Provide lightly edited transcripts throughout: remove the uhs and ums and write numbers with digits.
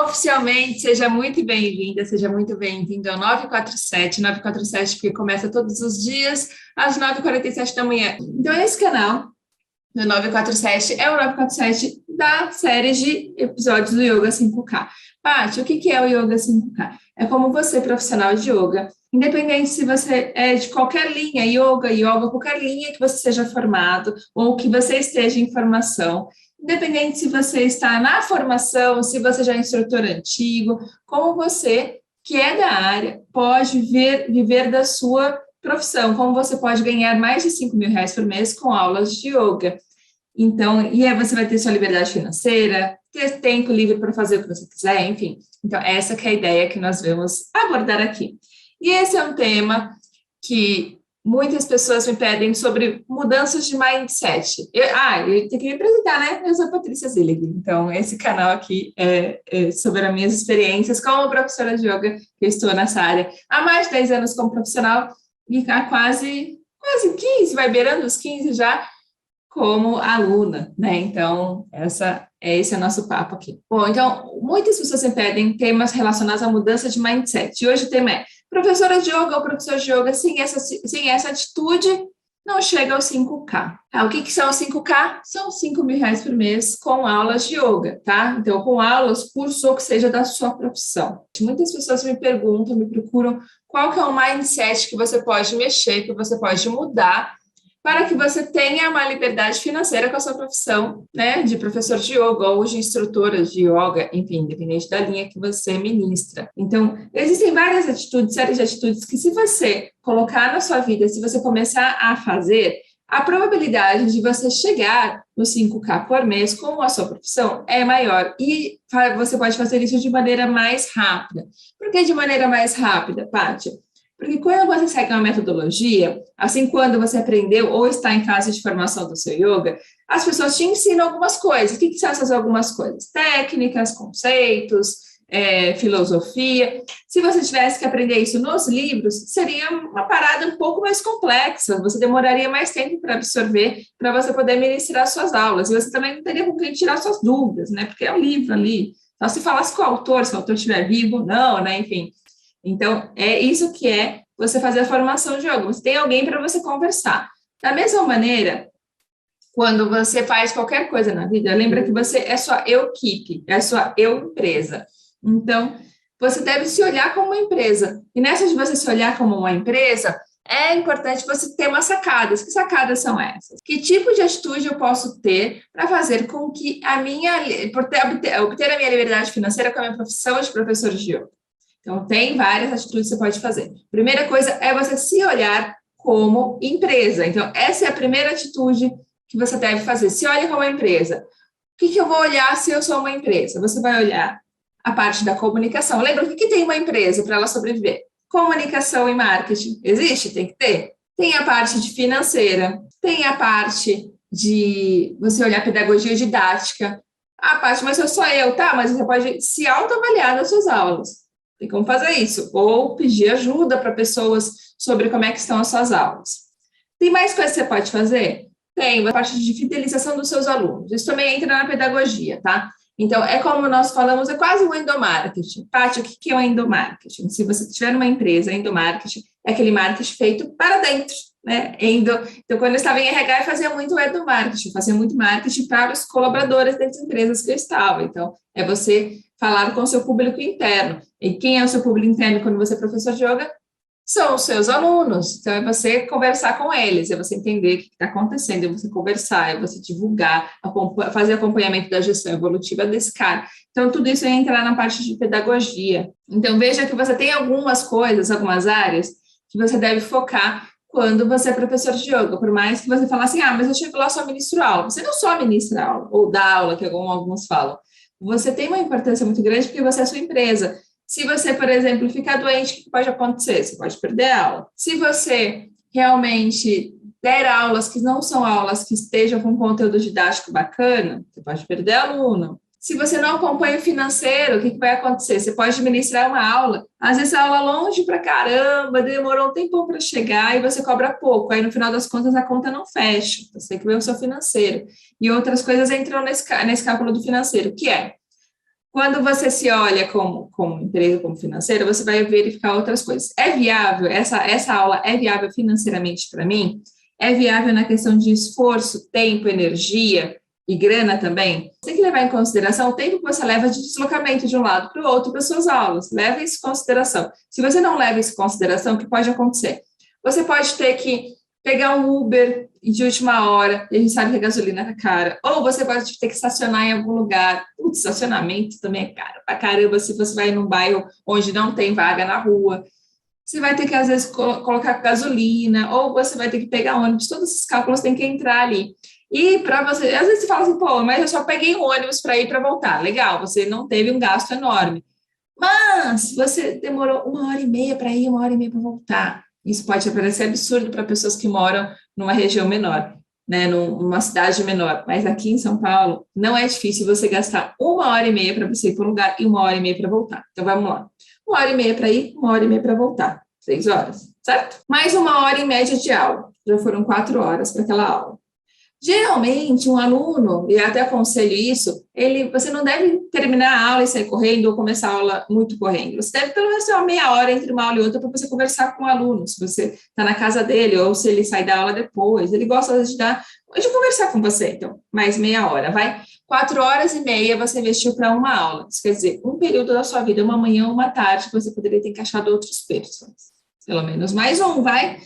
Oficialmente, seja muito bem-vinda, seja muito bem-vindo ao 947 porque começa todos os dias às 9h47 da manhã. Então, esse canal do 947 é o 947 da série de episódios do Yoga 5K. Paty, o que é o Yoga 5K? É como você, profissional de yoga, independente se você é de qualquer linha, yoga, qualquer linha que você seja formado ou que você esteja em formação, independente se você está na formação, se você já é instrutor antigo, como você, que é da área, pode viver da sua profissão, como você pode ganhar mais de R$ 5.000 por mês com aulas de yoga. Então, e aí você vai ter sua liberdade financeira, ter tempo livre para fazer o que você quiser, enfim. Então, essa que é a ideia que nós vamos abordar aqui. E esse é um tema que muitas pessoas me pedem sobre mudanças de mindset. Eu tenho que me apresentar, né? Eu sou a Patrícia Zillig. Então, esse canal aqui é sobre as minhas experiências como professora de yoga, que eu estou nessa área há mais de 10 anos como profissional e há quase 15, vai beirando os 15 já, como aluna, né? Então, esse é o nosso papo aqui. Bom, então, muitas pessoas me pedem temas relacionados à mudança de mindset. E hoje o tema é professora de yoga ou professor de yoga, sem essa atitude, não chega aos 5K. O que são os 5K? São R$ 5.000 por mês com aulas de yoga, tá? Então, com aulas, curso ou que seja da sua profissão. Muitas pessoas me perguntam, me procuram qual que é o mindset que você pode mexer, que você pode mudar para que você tenha uma liberdade financeira com a sua profissão, né, de professor de yoga ou de instrutora de yoga, enfim, independente da linha que você ministra. Então, existem várias atitudes, séries de atitudes que se você colocar na sua vida, se você começar a fazer, a probabilidade de você chegar no 5K por mês com a sua profissão é maior e você pode fazer isso de maneira mais rápida. Por que de maneira mais rápida, Pátia? Porque quando você segue uma metodologia, assim, quando você aprendeu ou está em fase de formação do seu yoga, as pessoas te ensinam algumas coisas. O que são essas algumas coisas? Técnicas, conceitos, filosofia. Se você tivesse que aprender isso nos livros, seria uma parada um pouco mais complexa. Você demoraria mais tempo para absorver, para você poder ministrar suas aulas. E você também não teria com quem tirar suas dúvidas, né? Porque é um livro ali. Só se falasse com o autor, se o autor estiver vivo, não, né? Enfim. Então, é isso que é você fazer a formação de yoga. Você tem alguém para você conversar. Da mesma maneira, quando você faz qualquer coisa na vida, lembra que você é sua equipe, é sua empresa. Então, você deve se olhar como uma empresa. E nessa de você se olhar como uma empresa, é importante você ter umas sacadas. Que sacadas são essas? Que tipo de atitude eu posso ter para fazer com que obter a minha liberdade financeira com a minha profissão de professor de yoga? Então, tem várias atitudes que você pode fazer. Primeira coisa é você se olhar como empresa. Então, essa é a primeira atitude que você deve fazer. Se olhe como empresa. O que eu vou olhar se eu sou uma empresa? Você vai olhar a parte da comunicação. Lembra, o que tem uma empresa para ela sobreviver? Comunicação e marketing. Existe? Tem que ter. Tem a parte de financeira. Tem a parte de você olhar pedagogia didática. A parte, mas eu sou eu, tá? Mas você pode se autoavaliar nas suas aulas. Tem como fazer isso, ou pedir ajuda para pessoas sobre como é que estão as suas aulas. Tem mais coisas que você pode fazer? Tem a parte de fidelização dos seus alunos. Isso também entra na pedagogia, tá? Então, é como nós falamos, é quase um endomarketing. Paty, o que é o endomarketing? Se você tiver uma empresa, endomarketing é aquele marketing feito para dentro, né? Então, quando eu estava em RH, eu fazia muito endomarketing, fazia muito marketing para os colaboradores das empresas que eu estava. Então, é você falar com o seu público interno. E quem é o seu público interno quando você é professor de yoga? São os seus alunos. Então, é você conversar com eles, é você entender o que está acontecendo, é você conversar, é você divulgar, fazer acompanhamento da gestão evolutiva desse cara. Então, tudo isso é entrar na parte de pedagogia. Então, veja que você tem algumas coisas, algumas áreas que você deve focar quando você é professor de yoga, por mais que você fale assim, mas eu chego lá só ministro aula. Você não só ministra aula, ou dá aula, que alguns falam. Você tem uma importância muito grande porque você é a sua empresa. Se você, por exemplo, ficar doente, o que pode acontecer? Você pode perder a aula. Se você realmente der aulas que não são aulas que estejam com conteúdo didático bacana, você pode perder aluno. Se você não acompanha o financeiro, o que vai acontecer? Você pode administrar uma aula, às vezes a aula longe pra caramba, demorou um tempão para chegar e você cobra pouco, aí no final das contas a conta não fecha, você tem que ver o seu financeiro. E outras coisas entram nesse cálculo do financeiro, que é Quando você se olha como empresa, como financeira, você vai verificar outras coisas. É viável? Essa aula é viável financeiramente para mim? É viável na questão de esforço, tempo, energia e grana também? Você tem que levar em consideração o tempo que você leva de deslocamento de um lado para o outro para suas aulas. Leva isso em consideração. Se você não leva isso em consideração, o que pode acontecer? Você pode ter que pegar um Uber de última hora, e a gente sabe que a gasolina é cara, ou você pode ter que estacionar em algum lugar. O estacionamento também é caro pra caramba, se você vai num bairro onde não tem vaga na rua. Você vai ter que, às vezes, colocar gasolina, ou você vai ter que pegar ônibus, todos esses cálculos têm que entrar ali. E para você, às vezes você fala assim, pô, mas eu só peguei um ônibus para ir e para voltar. Legal, você não teve um gasto enorme. Mas você demorou 1h30 para ir, 1h30 para voltar. Isso pode parecer absurdo para pessoas que moram numa região menor, né, numa cidade menor. Mas aqui em São Paulo, não é difícil você gastar 1h30 para você ir para um lugar e 1h30 para voltar. Então, vamos lá. 1h30 para ir, 1h30 para voltar. 6 horas, certo? Mais 1 hora em média de aula. Já foram 4 horas para aquela aula. Geralmente, um aluno, e até aconselho isso, você não deve terminar a aula e sair correndo ou começar a aula muito correndo. Você deve pelo menos ter uma meia hora entre uma aula e outra para você conversar com o aluno, se você está na casa dele ou se ele sai da aula depois. Ele gosta de conversar com você, então, mais meia hora, vai? 4h30 você investiu para uma aula. Isso quer dizer, um período da sua vida, uma manhã, uma tarde, que você poderia ter encaixado outros períodos. Pelo menos mais um, vai?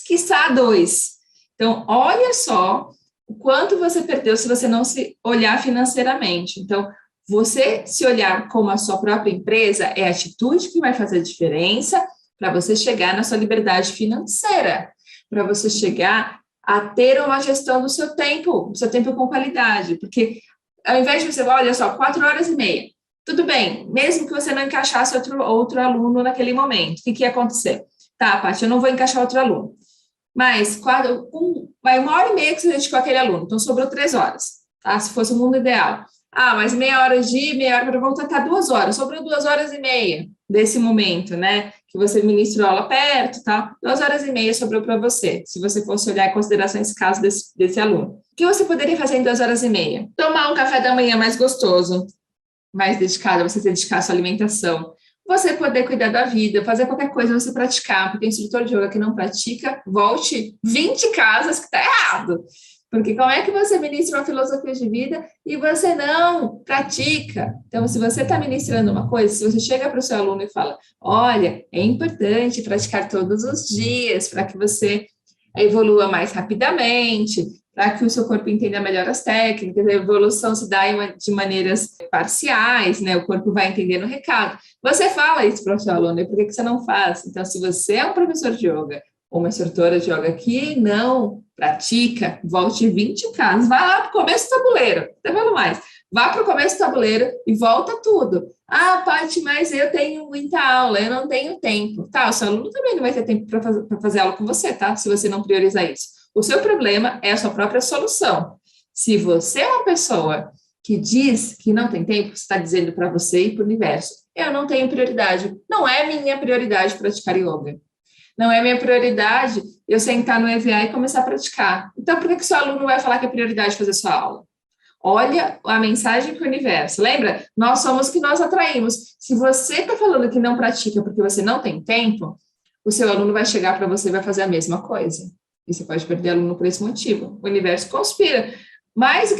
Quiçá 2. Então, olha só o quanto você perdeu se você não se olhar financeiramente. Então, você se olhar como a sua própria empresa é a atitude que vai fazer a diferença para você chegar na sua liberdade financeira, para você chegar a ter uma gestão do seu tempo com qualidade, porque ao invés de você, olha só, 4h30, tudo bem, mesmo que você não encaixasse outro aluno naquele momento, o que ia acontecer? Tá, Paty, eu não vou encaixar outro aluno. Mas vai 1h30 que você dedicou àquele aluno, então sobrou 3 horas, tá? Se fosse o mundo ideal. Ah, mas meia hora de ir, meia hora para voltar, tá 2 horas, sobrou 2h30 desse momento, né? Que você ministrou aula perto, tá? 2h30 sobrou para você, se você fosse olhar em consideração esse caso desse aluno. O que você poderia fazer em 2h30? Tomar um café da manhã mais gostoso, mais dedicado, você se dedicar à sua alimentação. Você poder cuidar da vida, fazer qualquer coisa, você praticar, porque instrutor de yoga que não pratica, volte 20 casas que está errado. Porque como é que você ministra uma filosofia de vida e você não pratica? Então, se você está ministrando uma coisa, se você chega para o seu aluno e fala, olha, é importante praticar todos os dias para que você evolua mais rapidamente, para que o seu corpo entenda melhor as técnicas, a evolução se dá de maneiras parciais, né? O corpo vai entendendo o recado. Você fala isso para o seu aluno, e por que você não faz? Então, se você é um professor de yoga ou uma instrutora de yoga que não pratica, volte 20 casas, vá lá para o começo do tabuleiro, não falando mais. Vá para o começo do tabuleiro e volta tudo. Ah, Paty, mas eu tenho muita aula, eu não tenho tempo. Tá, o seu aluno também não vai ter tempo para fazer aula com você, tá? Se você não priorizar isso. O seu problema é a sua própria solução. Se você é uma pessoa que diz que não tem tempo, você está dizendo para você e para o universo, eu não tenho prioridade. Não é minha prioridade praticar yoga. Não é minha prioridade eu sentar no EVA e começar a praticar. Então, por que o seu aluno vai falar que é prioridade fazer sua aula? Olha a mensagem para o universo. Lembra? Nós somos o que nós atraímos. Se você está falando que não pratica porque você não tem tempo, o seu aluno vai chegar para você e vai fazer a mesma coisa. E você pode perder aluno por esse motivo. O universo conspira. Mais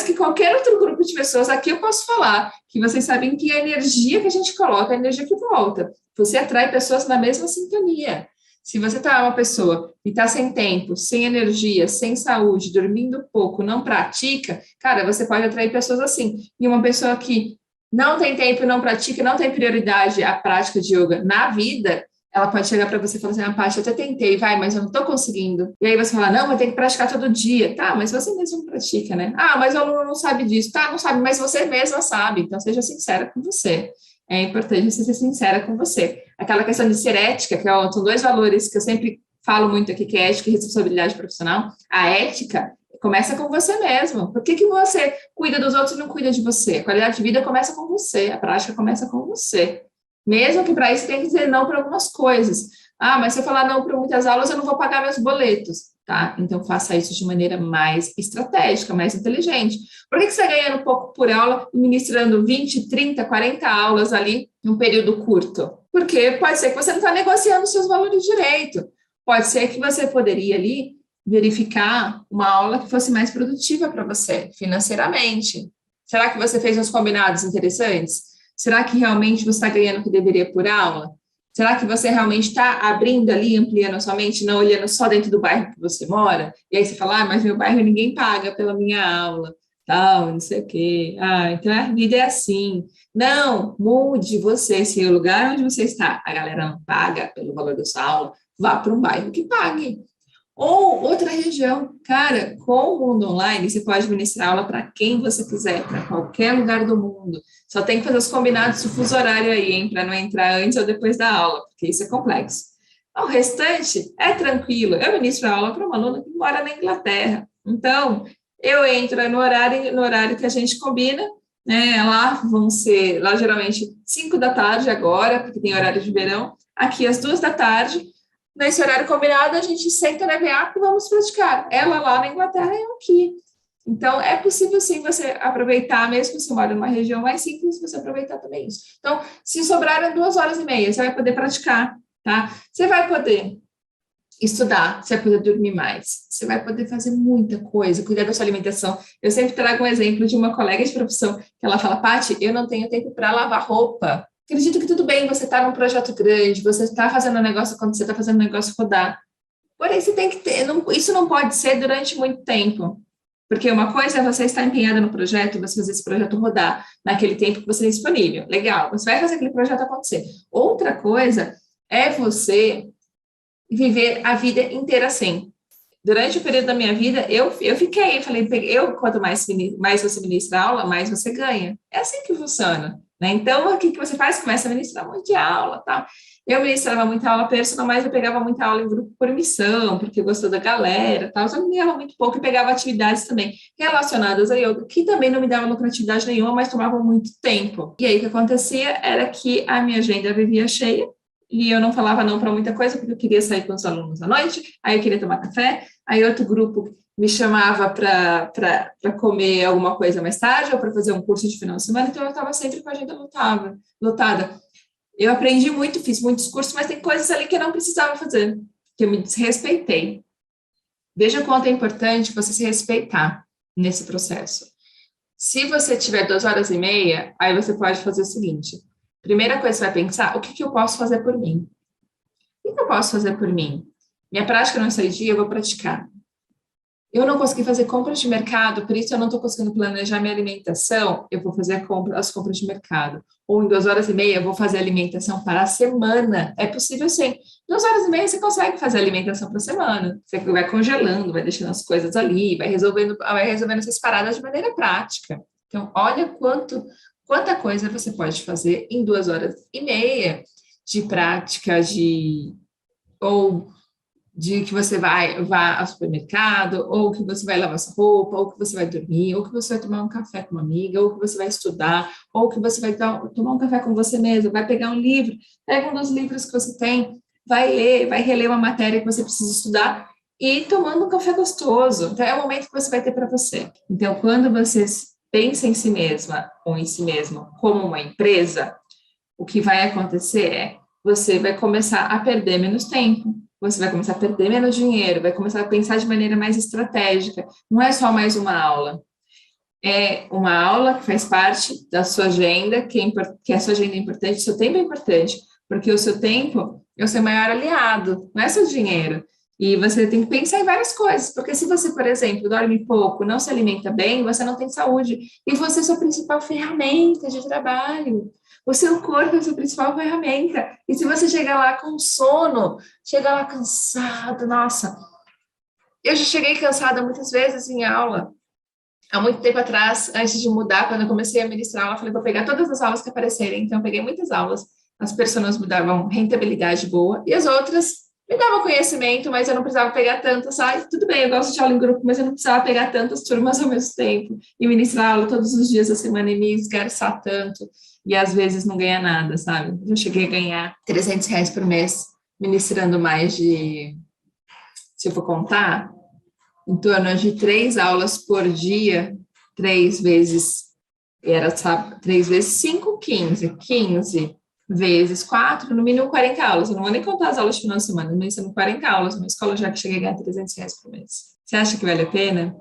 que qualquer outro grupo de pessoas, aqui eu posso falar que vocês sabem que a energia que a gente coloca é a energia que volta. Você atrai pessoas na mesma sintonia. Se você está uma pessoa e está sem tempo, sem energia, sem saúde, dormindo pouco, não pratica, cara, você pode atrair pessoas assim. E uma pessoa que não tem tempo, não pratica, não tem prioridade à prática de yoga na vida, ela pode chegar para você e falar assim, ah, Paty, eu até tentei, mas eu não estou conseguindo. E aí você fala, não, mas tem que praticar todo dia. Tá, mas você mesmo não pratica, né? Ah, mas o aluno não sabe disso. Tá, não sabe, mas você mesma sabe. Então, seja sincera com você. É importante você ser sincera com você. Aquela questão de ser ética, são 2 valores que eu sempre falo muito aqui, que é ética e responsabilidade profissional. A ética começa com você mesmo. Por que você cuida dos outros e não cuida de você? A qualidade de vida começa com você, a prática começa com você. Mesmo que para isso tem que dizer não para algumas coisas. Ah, mas se eu falar não para muitas aulas, eu não vou pagar meus boletos. tá? Então, faça isso de maneira mais estratégica, mais inteligente. Por que você está ganhando pouco por aula e ministrando 20, 30, 40 aulas ali num período curto? Porque pode ser que você não está negociando seus valores direito. Pode ser que você poderia ali verificar uma aula que fosse mais produtiva para você, financeiramente. Será que você fez uns combinados interessantes? Será que realmente você está ganhando o que deveria por aula? Será que você realmente está abrindo ali, ampliando a sua mente, não olhando só dentro do bairro que você mora? E aí você fala, mas meu bairro ninguém paga pela minha aula, tal, não sei o quê. Então a vida é assim. Não, mude você, se o lugar onde você está, a galera não paga pelo valor da sua aula, vá para um bairro que pague. Ou outra região. Cara, com o mundo online, você pode ministrar aula para quem você quiser, para qualquer lugar do mundo. Só tem que fazer os combinados do fuso horário aí, hein, para não entrar antes ou depois da aula, porque isso é complexo. O restante é tranquilo. Eu ministro aula para uma aluna que mora na Inglaterra. Então, eu entro no horário que a gente combina, né? Lá geralmente 5 da tarde agora, porque tem horário de verão, aqui às 2 da tarde. Nesse horário combinado, a gente senta na EVA e vamos praticar. Ela lá na Inglaterra e eu aqui. Então, é possível sim você aproveitar, mesmo que você mora numa região mais simples, você aproveitar também isso. Então, se sobraram 2 horas e meia, você vai poder praticar, tá? Você vai poder estudar, você vai poder dormir mais, você vai poder fazer muita coisa, cuidar da sua alimentação. Eu sempre trago um exemplo de uma colega de profissão, que ela fala, Paty, eu não tenho tempo para lavar roupa. Acredito que tudo bem, você está num projeto grande, você está fazendo um negócio acontecer, está fazendo um negócio rodar. Porém, você tem que ter, isso não pode ser durante muito tempo. Porque uma coisa é você estar empenhada no projeto, você fazer esse projeto rodar naquele tempo que você tem disponível. Legal, você vai fazer aquele projeto acontecer. Outra coisa é você viver a vida inteira assim. Durante o período da minha vida, eu falei, quanto mais você ministra aula, mais você ganha. É assim que funciona, né? Então, o que você faz? Começa a ministrar um monte de aula, tal. Eu ministrava muita aula personal, mas eu pegava muita aula em grupo por missão, porque gostou da galera, tal. Só que me ganhava muito pouco e pegava atividades também relacionadas a yoga, que também não me davam lucratividade nenhuma, mas tomavam muito tempo. E aí, o que acontecia era que a minha agenda vivia cheia, e eu não falava não para muita coisa, porque eu queria sair com os alunos à noite, aí eu queria tomar café, aí outro grupo me chamava para comer alguma coisa mais tarde, ou para fazer um curso de final de semana, então eu estava sempre com a agenda lotada. Eu aprendi muito, fiz muitos cursos, mas tem coisas ali que eu não precisava fazer, que eu me desrespeitei. Veja o quanto é importante você se respeitar nesse processo. Se você tiver 2 horas e meia, aí você pode fazer o seguinte, primeira coisa que você vai pensar, o que eu posso fazer por mim? O que eu posso fazer por mim? Minha prática não sai dia, eu vou praticar. Eu não consegui fazer compras de mercado, por isso eu não estou conseguindo planejar minha alimentação, eu vou fazer as compras de mercado. Ou em 2 horas e meia, eu vou fazer alimentação para a semana. É possível sim. 2 horas e meia você consegue fazer alimentação para a semana. Você vai congelando, vai deixando as coisas ali, vai resolvendo essas paradas de maneira prática. Então, olha quanta coisa você pode fazer em 2 horas e meia de prática, ou de que você vá ao supermercado, ou que você vai lavar sua roupa, ou que você vai dormir, ou que você vai tomar um café com uma amiga, ou que você vai estudar, ou que você vai tomar um café com você mesmo, vai pegar um livro, pega um dos livros que você tem, vai ler, vai reler uma matéria que você precisa estudar, e tomando um café gostoso. Então, é o momento que você vai ter para você. Então, quando você pensa em si mesma, ou em si mesmo, como uma empresa, o que vai acontecer é, você vai começar a perder menos tempo, você vai começar a perder menos dinheiro, vai começar a pensar de maneira mais estratégica. Não é só mais uma aula. É uma aula que faz parte da sua agenda, que a sua agenda é importante, o seu tempo é importante, porque o seu tempo é o seu maior aliado, não é seu dinheiro. E você tem que pensar em várias coisas, porque se você, por exemplo, dorme pouco, não se alimenta bem, você não tem saúde, e você é a sua principal ferramenta de trabalho. O seu corpo é a sua principal ferramenta. E se você chegar lá com sono, chegar lá cansado, nossa. Eu já cheguei cansada muitas vezes em aula. Há muito tempo atrás, antes de mudar, quando eu comecei a ministrar aula, eu falei, vou pegar todas as aulas que aparecerem. Então, eu peguei muitas aulas. As pessoas me davam rentabilidade boa. E as outras me davam conhecimento, mas eu não precisava pegar tantas. Tudo bem, eu gosto de aula em grupo, mas eu não precisava pegar tantas turmas ao mesmo tempo. E ministrar aula todos os dias da semana e me esgarçar tanto. E às vezes não ganha nada, sabe? Eu cheguei a ganhar R$ 300 por mês, ministrando mais de, se eu for contar, em torno de 3 aulas por dia, 3 vezes, sabe, 3 vezes 5, 15 vezes 4, no mínimo 40 aulas. Eu não vou nem contar as aulas de final de semana, mas são 40 aulas, uma escola já que cheguei a ganhar R$ 300 por mês. Você acha que vale a pena?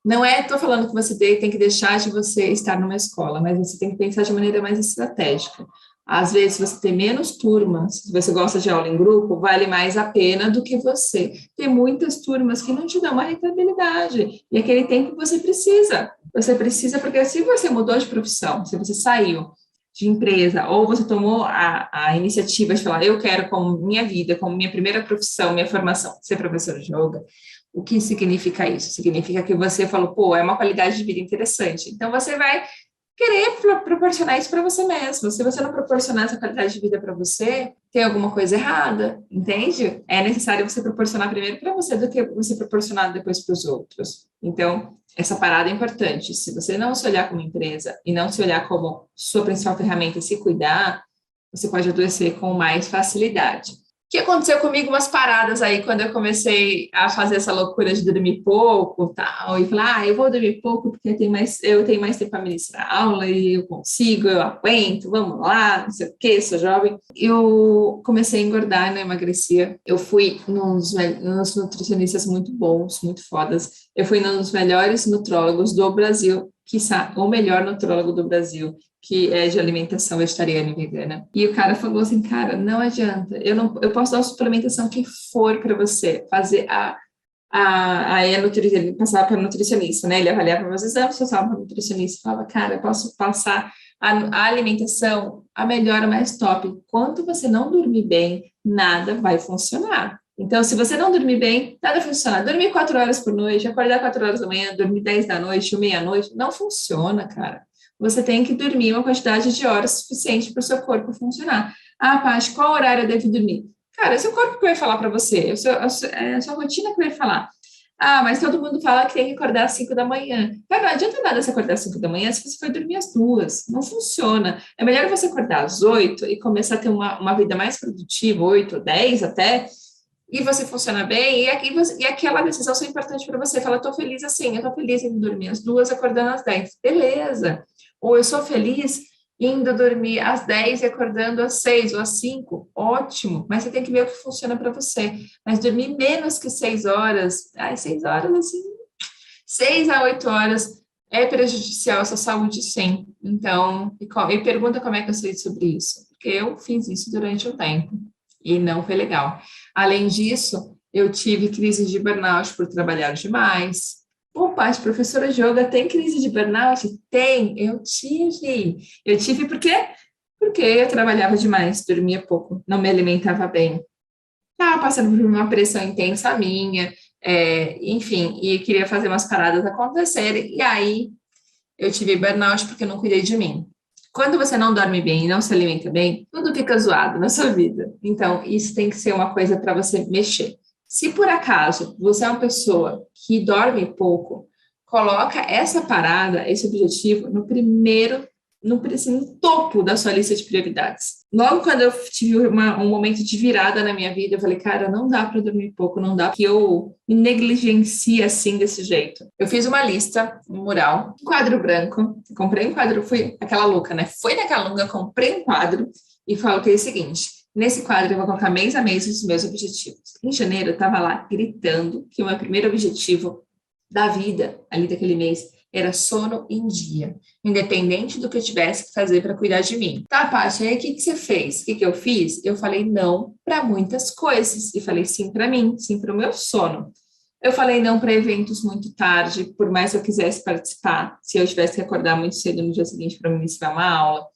Não estou falando que você tem que deixar de você estar numa escola, mas você tem que pensar de maneira mais estratégica. Às vezes, você ter menos turmas, se você gosta de aula em grupo, vale mais a pena do que você ter muitas turmas que não te dão uma rentabilidade. E aquele tempo você precisa. Você precisa, porque se você mudou de profissão, se você saiu de empresa, ou você tomou a iniciativa de falar, eu quero como minha vida, como minha primeira profissão, minha formação, ser professora de yoga, o que significa isso? Significa que você falou, pô, é uma qualidade de vida interessante. Então, você vai querer proporcionar isso para você mesmo. Se você não proporcionar essa qualidade de vida para você, tem alguma coisa errada, entende? É necessário você proporcionar primeiro para você do que você proporcionar depois para os outros. Então, essa parada é importante. Se você não se olhar como empresa e não se olhar como sua principal ferramenta e se cuidar, você pode adoecer com mais facilidade. O que aconteceu comigo, umas paradas aí, quando eu comecei a fazer essa loucura de dormir pouco, tal, e falar, eu vou dormir pouco porque eu tenho mais tempo para ministrar aula e eu consigo, eu aguento, vamos lá, não sei o que, sou jovem. Eu comecei a engordar, né, emagrecia. Eu fui nos nutricionistas muito bons, muito fodas. Eu fui nos melhores nutrólogos do Brasil, quiçá o melhor nutrólogo do Brasil, que é de alimentação vegetariana e vegana. E o cara falou assim, cara, não adianta, eu posso dar a suplementação que for para você, fazer passar para nutricionista, né? Ele avaliava meus exames, passava para nutricionista, falava, cara, eu posso passar a alimentação, a melhor, a mais top. Enquanto você não dormir bem, nada vai funcionar. Então, se você não dormir bem, nada funciona. Dormir 4 horas por noite, acordar 4 horas da manhã, dormir 10 da noite, meia-noite, não funciona, cara. Você tem que dormir uma quantidade de horas suficiente para o seu corpo funcionar. Ah, Paty, qual horário eu devo dormir? Cara, é o seu corpo que vai falar para você, é a sua rotina que vai falar. Ah, mas todo mundo fala que tem que acordar às 5 da manhã. Cara, não adianta nada você acordar às 5 da manhã se você for dormir às 2. Não funciona. É melhor você acordar às 8 e começar a ter uma vida mais produtiva, 8, 10 até, e você funciona bem, e aquela decisão é importante para você. Fala, estou feliz assim, eu estou feliz em dormir às 2, acordando às 10. Beleza. Ou eu sou feliz indo dormir às 10 e acordando às 6 ou às 5. Ótimo. Mas você tem que ver o que funciona para você. Mas dormir menos que 6 horas, 6 horas, assim, 6 a 8 horas é prejudicial à sua saúde, sim. Então, e pergunta como é que eu sei sobre isso. Porque eu fiz isso durante um tempo e não foi legal. Além disso, eu tive crise de burnout por trabalhar demais. Pô, Paty, professora de yoga tem crise de burnout? Tem, eu tive. Eu tive por quê? Porque eu trabalhava demais, dormia pouco, não me alimentava bem. Estava passando por uma pressão intensa minha, enfim, e queria fazer umas paradas acontecerem. E aí eu tive burnout porque eu não cuidei de mim. Quando você não dorme bem e não se alimenta bem, tudo fica zoado na sua vida. Então, isso tem que ser uma coisa para você mexer. Se por acaso você é uma pessoa que dorme pouco, coloca essa parada, esse objetivo, no topo da sua lista de prioridades. Logo quando eu tive um momento de virada na minha vida, eu falei, cara, não dá para dormir pouco, não dá que eu me negligencie assim desse jeito. Eu fiz uma lista, um mural, um quadro branco, comprei um quadro, fui aquela louca, né? Foi naquela longa, comprei um quadro e coloquei o seguinte: nesse quadro eu vou colocar mês a mês os meus objetivos. Em janeiro eu estava lá gritando que o meu primeiro objetivo da vida, ali daquele mês, era sono em dia, independente do que eu tivesse que fazer para cuidar de mim. Tá, Paty, aí o que você fez? O que eu fiz? Eu falei não para muitas coisas e falei sim para mim, sim para o meu sono. Eu falei não para eventos muito tarde, por mais que eu quisesse participar, se eu tivesse que acordar muito cedo no dia seguinte para ministrar uma aula.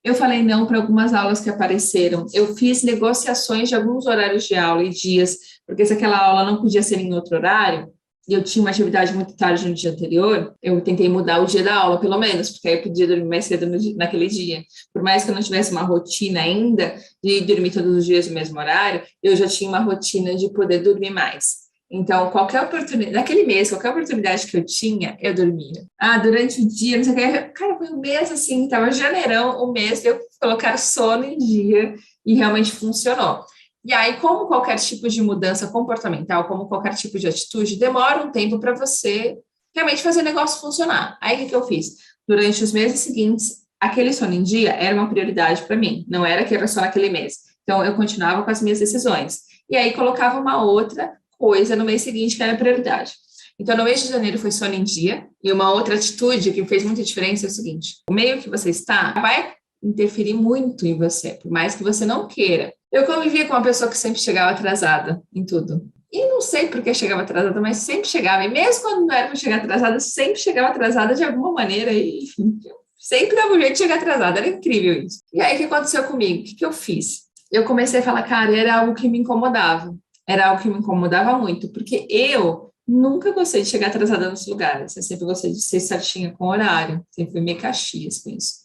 Eu falei não para algumas aulas que apareceram. Eu fiz negociações de alguns horários de aula e dias, porque se aquela aula não podia ser em outro horário, e eu tinha uma atividade muito tarde no dia anterior, eu tentei mudar o dia da aula, pelo menos, porque aí eu podia dormir mais cedo naquele dia. Por mais que eu não tivesse uma rotina ainda de dormir todos os dias no mesmo horário, eu já tinha uma rotina de poder dormir mais. Então, qualquer oportunidade, naquele mês, qualquer oportunidade que eu tinha, eu dormia. Durante o dia, não sei o que, cara, foi um mês assim, tava janeirão, um mês de eu colocar sono em dia, e realmente funcionou. E aí, como qualquer tipo de mudança comportamental, como qualquer tipo de atitude, demora um tempo para você realmente fazer o negócio funcionar. Aí, o que eu fiz? Durante os meses seguintes, aquele sono em dia era uma prioridade para mim, não era que era só naquele mês. Então, eu continuava com as minhas decisões. E aí, colocava uma outra coisa no mês seguinte que era prioridade. Então, no mês de janeiro foi sono em dia, e uma outra atitude que fez muita diferença é o seguinte: o meio que você está vai interferir muito em você, por mais que você não queira. Eu convivia com uma pessoa que sempre chegava atrasada em tudo. E não sei por que chegava atrasada, mas sempre chegava. E mesmo quando não era para chegar atrasada, sempre chegava atrasada de alguma maneira. E, enfim, sempre dava um jeito de chegar atrasada. Era incrível isso. E aí, o que aconteceu comigo? O que eu fiz? Eu comecei a falar, cara, era algo que me incomodava. Era algo que me incomodava muito, porque eu nunca gostei de chegar atrasada nos lugares. Eu sempre gostei de ser certinha com o horário. Sempre fui meio caxias com isso.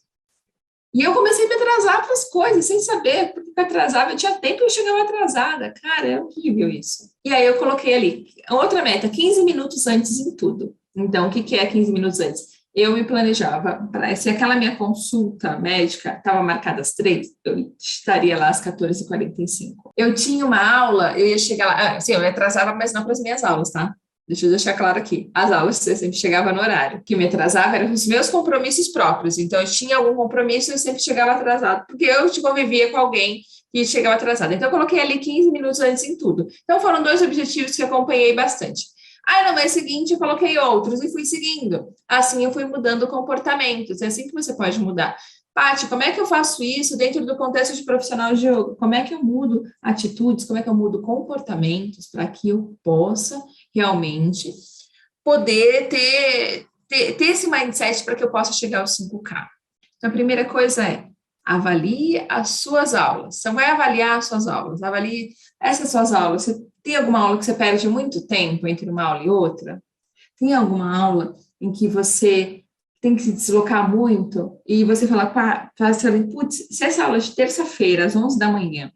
E eu comecei a me atrasar para as coisas, sem saber porque eu atrasava. Eu tinha tempo e eu chegava atrasada. Cara, é horrível isso. E aí eu coloquei ali, outra meta, 15 minutos antes em tudo. Então, o que que é 15 minutos antes? Eu me planejava, se aquela minha consulta médica estava marcada às 3, eu estaria lá às 14h45. Eu tinha uma aula, eu ia chegar lá, sim, eu me atrasava, mas não para as minhas aulas, tá? Deixa eu deixar claro aqui. As aulas eu sempre chegava no horário. O que me atrasava eram os meus compromissos próprios. Então, eu tinha algum compromisso e eu sempre chegava atrasado, porque eu convivia com alguém que chegava atrasado. Então, eu coloquei ali 15 minutos antes em tudo. Então, foram 2 objetivos que eu acompanhei bastante. Aí, no mês seguinte, eu coloquei outros e fui seguindo. Assim, eu fui mudando comportamentos. É assim que você pode mudar. Paty, como é que eu faço isso dentro do contexto de profissional de yoga? Como é que eu mudo atitudes? Como é que eu mudo comportamentos para que eu possa realmente poder ter esse mindset para que eu possa chegar aos 5K? Então, a primeira coisa é avalie as suas aulas. Você vai avaliar as suas aulas. Avalie essas suas aulas. Você tem alguma aula que você perde muito tempo entre uma aula e outra? Tem alguma aula em que você tem que se deslocar muito e você fala, putz, se essa aula de terça-feira, às 11 da manhã,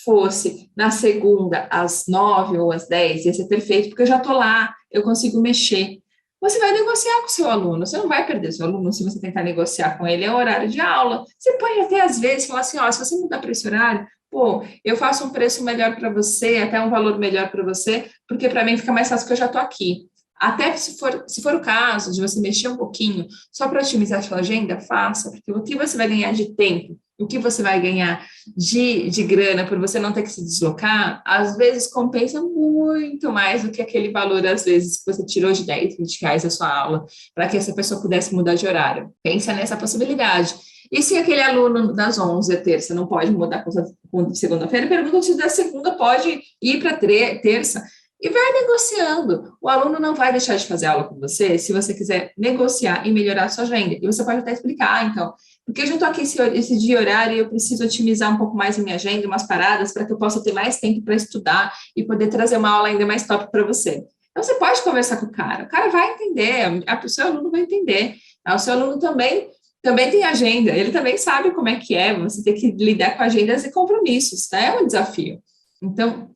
fosse na segunda, às 9 ou às 10, ia ser perfeito, porque eu já estou lá, eu consigo mexer. Você vai negociar com o seu aluno, você não vai perder seu aluno se você tentar negociar com ele, é o horário de aula. Você pode até, às vezes, falar assim, ó, se você mudar para esse horário, pô, eu faço um preço melhor para você, até um valor melhor para você, porque para mim fica mais fácil que eu já estou aqui. Até se for o caso de você mexer um pouquinho só para otimizar a sua agenda, faça, porque o que você vai ganhar de tempo, o que você vai ganhar de grana por você não ter que se deslocar, às vezes compensa muito mais do que aquele valor, às vezes, que você tirou de 10, 20 reais da sua aula, para que essa pessoa pudesse mudar de horário. Pensa nessa possibilidade. E se aquele aluno das 11 a terça não pode mudar com segunda-feira, pergunta se da segunda pode ir para terça. E vai negociando. O aluno não vai deixar de fazer aula com você se você quiser negociar e melhorar a sua agenda. E você pode até explicar, então, porque eu já estou aqui esse dia horário e eu preciso otimizar um pouco mais a minha agenda, umas paradas, para que eu possa ter mais tempo para estudar e poder trazer uma aula ainda mais top para você. Então, você pode conversar com o cara vai entender, o seu aluno vai entender. O seu aluno também tem agenda, ele também sabe como é que é, você tem que lidar com agendas e compromissos, tá? É um desafio. Então,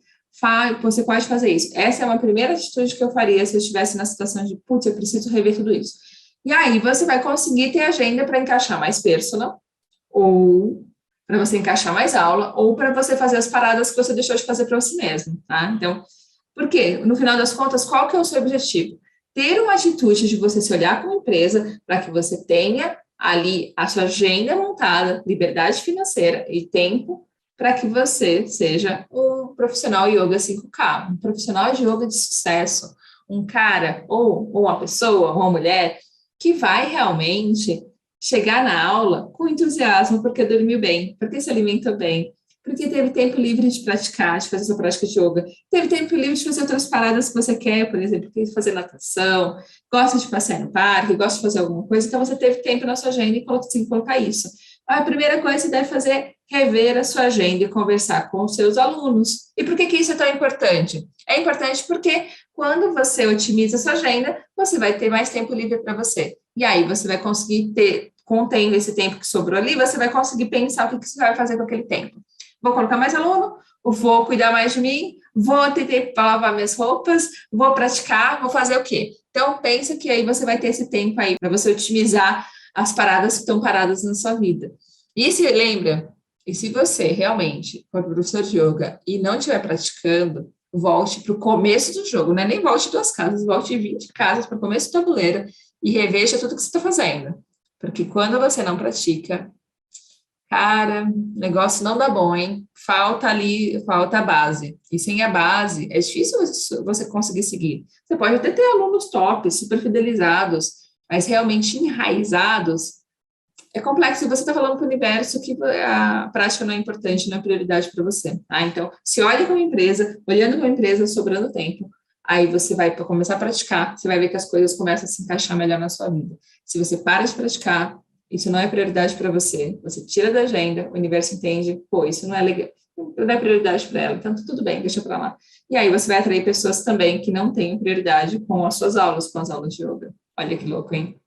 você pode fazer isso. Essa é uma primeira atitude que eu faria se eu estivesse na situação de, putz, eu preciso rever tudo isso. E aí você vai conseguir ter agenda para encaixar mais personal, ou para você encaixar mais aula, ou para você fazer as paradas que você deixou de fazer para você mesmo, tá? Então, por quê? No final das contas, qual que é o seu objetivo? Ter uma atitude de você se olhar como empresa para que você tenha ali a sua agenda montada, liberdade financeira e tempo para que você seja um profissional yoga 5K, um profissional de yoga de sucesso, um cara ou uma pessoa, ou uma mulher que vai realmente chegar na aula com entusiasmo porque dormiu bem, porque se alimentou bem, porque teve tempo livre de praticar, de fazer sua prática de yoga, teve tempo livre de fazer outras paradas que você quer, por exemplo, fazer natação, gosta de passear no parque, gosta de fazer alguma coisa, então você teve tempo na sua agenda e tem que colocar isso. A primeira coisa que você deve fazer é rever a sua agenda e conversar com os seus alunos. E por que isso é tão importante? É importante porque quando você otimiza a sua agenda, você vai ter mais tempo livre para você. E aí você vai conseguir contendo esse tempo que sobrou ali, você vai conseguir pensar o que você vai fazer com aquele tempo. Vou colocar mais aluno, vou cuidar mais de mim, vou ter tempo para lavar minhas roupas, vou praticar, vou fazer o quê? Então, pensa que aí você vai ter esse tempo aí para você otimizar as paradas que estão paradas na sua vida. E se lembra E se você realmente for professor de yoga e não estiver praticando, volte para o começo do jogo, não é nem volte 2 casas, volte 20 casas para o começo do tabuleiro e reveja tudo que você está fazendo. Porque quando você não pratica, cara, o negócio não dá bom, hein? Falta ali, falta a base. E sem a base, é difícil você conseguir seguir. Você pode até ter alunos tops, super fidelizados, mas realmente enraizados, é complexo. E você está falando para o universo que a prática não é importante, não é prioridade para você. Tá? Então, se olha como empresa, olhando como empresa, sobrando tempo, aí você vai começar a praticar, você vai ver que as coisas começam a se encaixar melhor na sua vida. Se você para de praticar, isso não é prioridade para você, você tira da agenda, o universo entende, pô, isso não é legal, não é prioridade para ela, então tudo bem, deixa para lá. E aí você vai atrair pessoas também que não têm prioridade com as suas aulas, com as aulas de yoga. Olha que louco, hein?